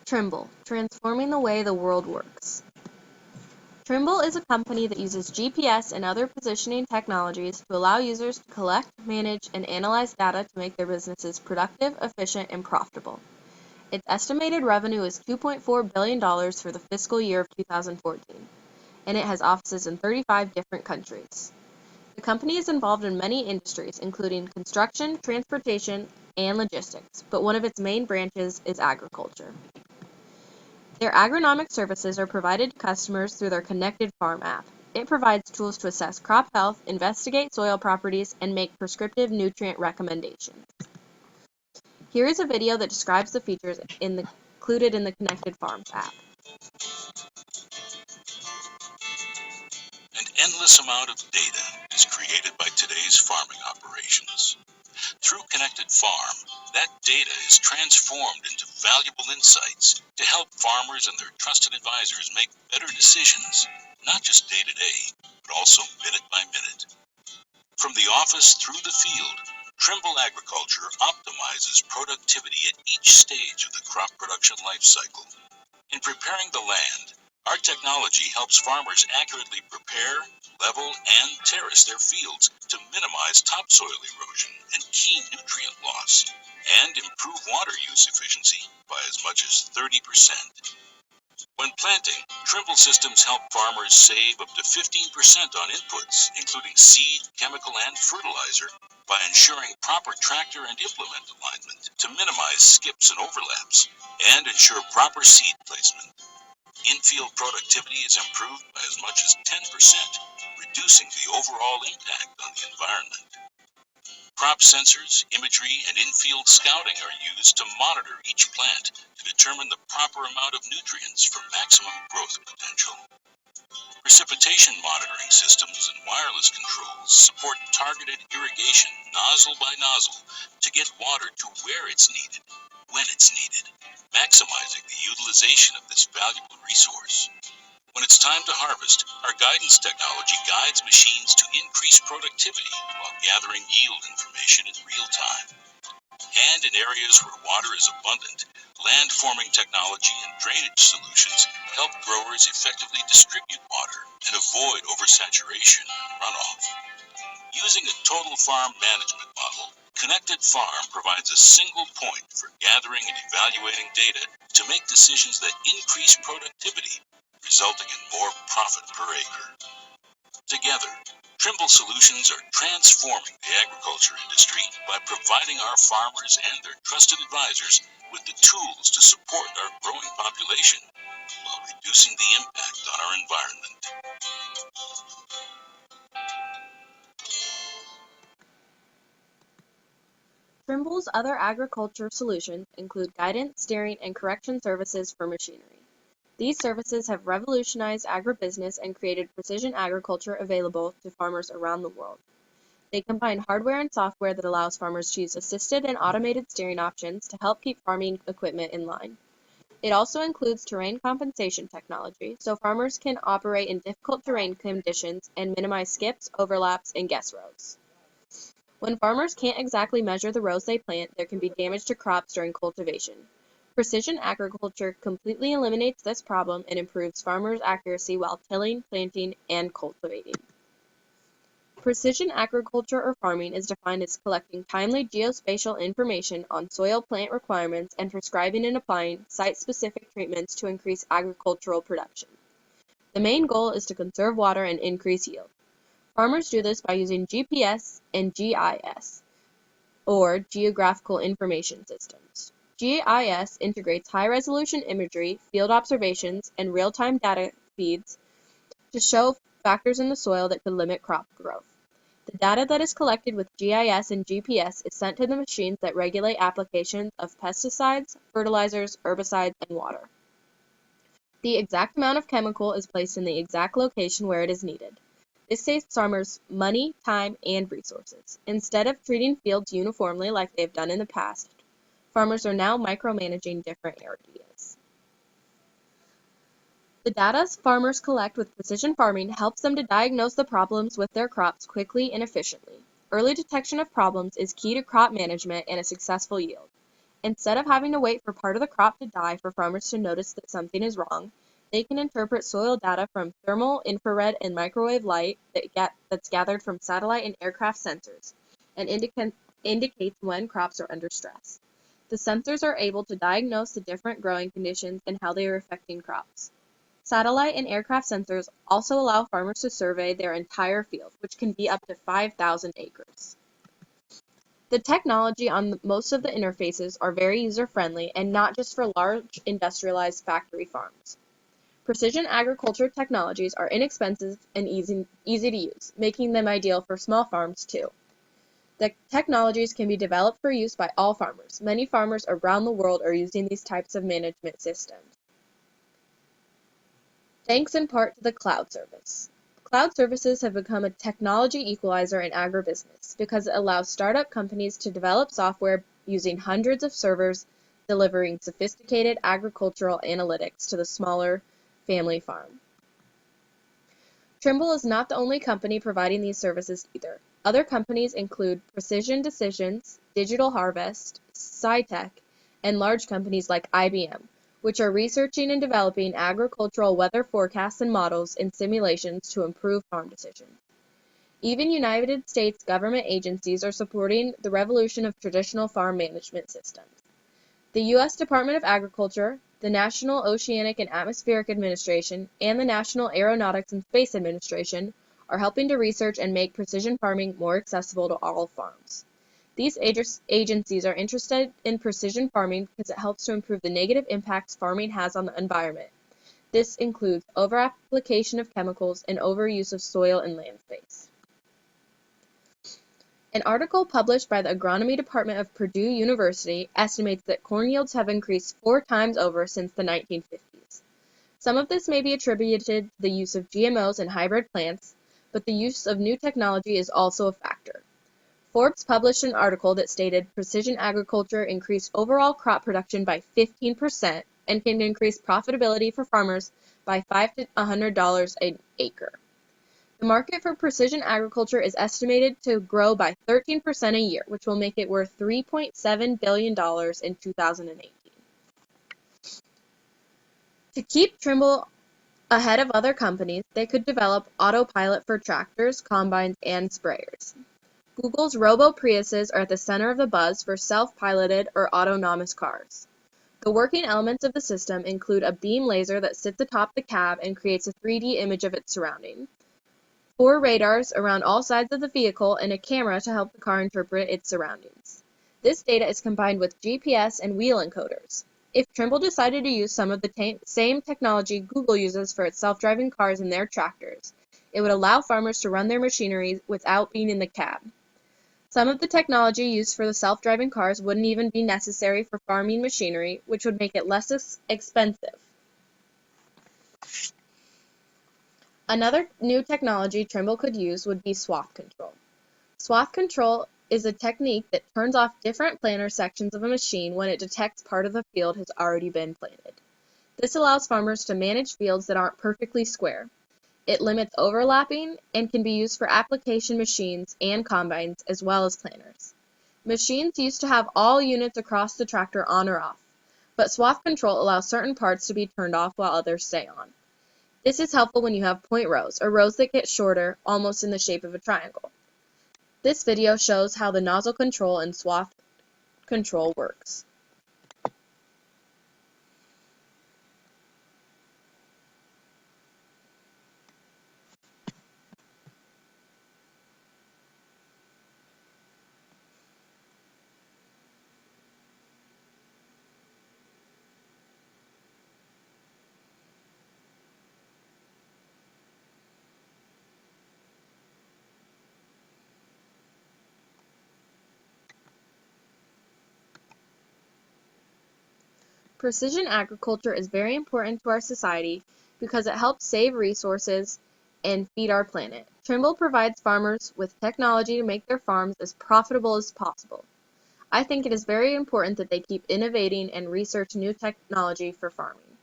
Trimble, transforming the way the world works. Trimble is a company that uses GPS and other positioning technologies to allow users to collect, manage, and analyze data to make their businesses productive, efficient, and profitable. Its estimated revenue is $2.4 billion for the fiscal year of 2014, and it has offices in 35 different countries. The company is involved in many industries, including construction, transportation, and logistics, but one of its main branches is agriculture. Their agronomic services are provided to customers through their Connected Farm app. It provides tools to assess crop health, investigate soil properties, and make prescriptive nutrient recommendations. Here is a video that describes the features included in the Connected Farms app. An endless amount of data is created by today's farming operations. Through Connected Farm, that data is transformed into valuable insights to help farmers and their trusted advisors make better decisions, not just day to day, but also minute by minute. From the office through the field, Trimble Agriculture optimizes productivity at each stage of the crop production life cycle. In preparing the land, our technology helps farmers accurately prepare, level, and terrace their fields to minimize topsoil erosion and key nutrient loss, and improve water use efficiency by as much as 30%. When planting, Trimble systems help farmers save up to 15% on inputs, including seed, chemical, and fertilizer, by ensuring proper tractor and implement alignment to minimize skips and overlaps, and ensure proper seed placement. In-field productivity is improved by as much as 10%, reducing the overall impact on the environment. Crop sensors, imagery, and in-field scouting are used to monitor each plant to determine the proper amount of nutrients for maximum growth potential. Precipitation monitoring systems and wireless controls support targeted irrigation nozzle by nozzle to get water to where it's needed, when it's needed, maximizing the utilization of this valuable resource. When it's time to harvest, our guidance technology guides machines to increase productivity while gathering yield information in real time. And in areas where water is abundant, land-forming technology and drainage solutions help growers effectively distribute water and avoid oversaturation and runoff. Using a total farm management model, Connected Farm provides a single point for gathering and evaluating data to make decisions that increase productivity, resulting in more profit per acre. Together, Trimble Solutions are transforming the agriculture industry by providing our farmers and their trusted advisors with the tools to support our growing population while reducing the impact on our environment. Trimble's other agriculture solutions include guidance, steering, and correction services for machinery. These services have revolutionized agribusiness and created precision agriculture available to farmers around the world. They combine hardware and software that allows farmers to use assisted and automated steering options to help keep farming equipment in line. It also includes terrain compensation technology, so farmers can operate in difficult terrain conditions and minimize skips, overlaps, and guess rows. When farmers can't exactly measure the rows they plant, there can be damage to crops during cultivation. Precision agriculture completely eliminates this problem and improves farmers' accuracy while tilling, planting, and cultivating. Precision agriculture or farming is defined as collecting timely geospatial information on soil plant requirements and prescribing and applying site-specific treatments to increase agricultural production. The main goal is to conserve water and increase yield. Farmers do this by using GPS and GIS, or Geographical Information Systems. GIS integrates high-resolution imagery, field observations, and real-time data feeds to show factors in the soil that could limit crop growth. The data that is collected with GIS and GPS is sent to the machines that regulate applications of pesticides, fertilizers, herbicides, and water. The exact amount of chemical is placed in the exact location where it is needed. This saves farmers money, time, and resources. Instead of treating fields uniformly like they have done in the past, farmers are now micromanaging different areas. The data farmers collect with precision farming helps them to diagnose the problems with their crops quickly and efficiently. Early detection of problems is key to crop management and a successful yield. Instead of having to wait for part of the crop to die for farmers to notice that something is wrong, they can interpret soil data from thermal, infrared, and microwave light that's gathered from satellite and aircraft sensors and indicates when crops are under stress. The sensors are able to diagnose the different growing conditions and how they are affecting crops. Satellite and aircraft sensors also allow farmers to survey their entire field, which can be up to 5,000 acres. The technology on most of the interfaces are very user-friendly and not just for large industrialized factory farms. Precision agriculture technologies are inexpensive and easy to use, making them ideal for small farms too. The technologies can be developed for use by all farmers. Many farmers around the world are using these types of management systems. Thanks in part to the cloud service. Cloud services have become a technology equalizer in agribusiness because it allows startup companies to develop software using hundreds of servers, delivering sophisticated agricultural analytics to the smaller family farm. Trimble is not the only company providing these services either. Other companies include Precision Decisions, Digital Harvest, SciTech, and large companies like IBM, which are researching and developing agricultural weather forecasts and models and simulations to improve farm decisions. Even United States government agencies are supporting the revolution of traditional farm management systems. The U.S. Department of Agriculture, the National Oceanic and Atmospheric Administration, and the National Aeronautics and Space Administration are helping to research and make precision farming more accessible to all farms. These agencies are interested in precision farming because it helps to improve the negative impacts farming has on the environment. This includes over-application of chemicals and overuse of soil and land space. An article published by the Agronomy Department of Purdue University estimates that corn yields have increased 4 times over since the 1950s. Some of this may be attributed to the use of GMOs and hybrid plants, but the use of new technology is also a factor. Forbes published an article that stated precision agriculture increased overall crop production by 15% and can increase profitability for farmers by $5 to $100 an acre. The market for precision agriculture is estimated to grow by 13% a year, which will make it worth $3.7 billion in 2018. To keep Trimble ahead of other companies, they could develop autopilot for tractors, combines, and sprayers. Google's Robo-Priuses are at the center of the buzz for self-piloted or autonomous cars. The working elements of the system include a beam laser that sits atop the cab and creates a 3D image of its surroundings, 4 radars around all sides of the vehicle, and a camera to help the car interpret its surroundings. This data is combined with GPS and wheel encoders. If Trimble decided to use some of the same technology Google uses for its self-driving cars and their tractors, it would allow farmers to run their machinery without being in the cab. Some of the technology used for the self-driving cars wouldn't even be necessary for farming machinery, which would make it less expensive. Another new technology Trimble could use would be swath control. Swath control is a technique that turns off different planter sections of a machine when it detects part of the field has already been planted. This allows farmers to manage fields that aren't perfectly square. It limits overlapping and can be used for application machines and combines as well as planters. Machines used to have all units across the tractor on or off, but swath control allows certain parts to be turned off while others stay on. This is helpful when you have point rows, or rows that get shorter, almost in the shape of a triangle. This video shows how the nozzle control and swath control works. Precision agriculture is very important to our society because it helps save resources and feed our planet. Trimble provides farmers with technology to make their farms as profitable as possible. I think it is very important that they keep innovating and research new technology for farming.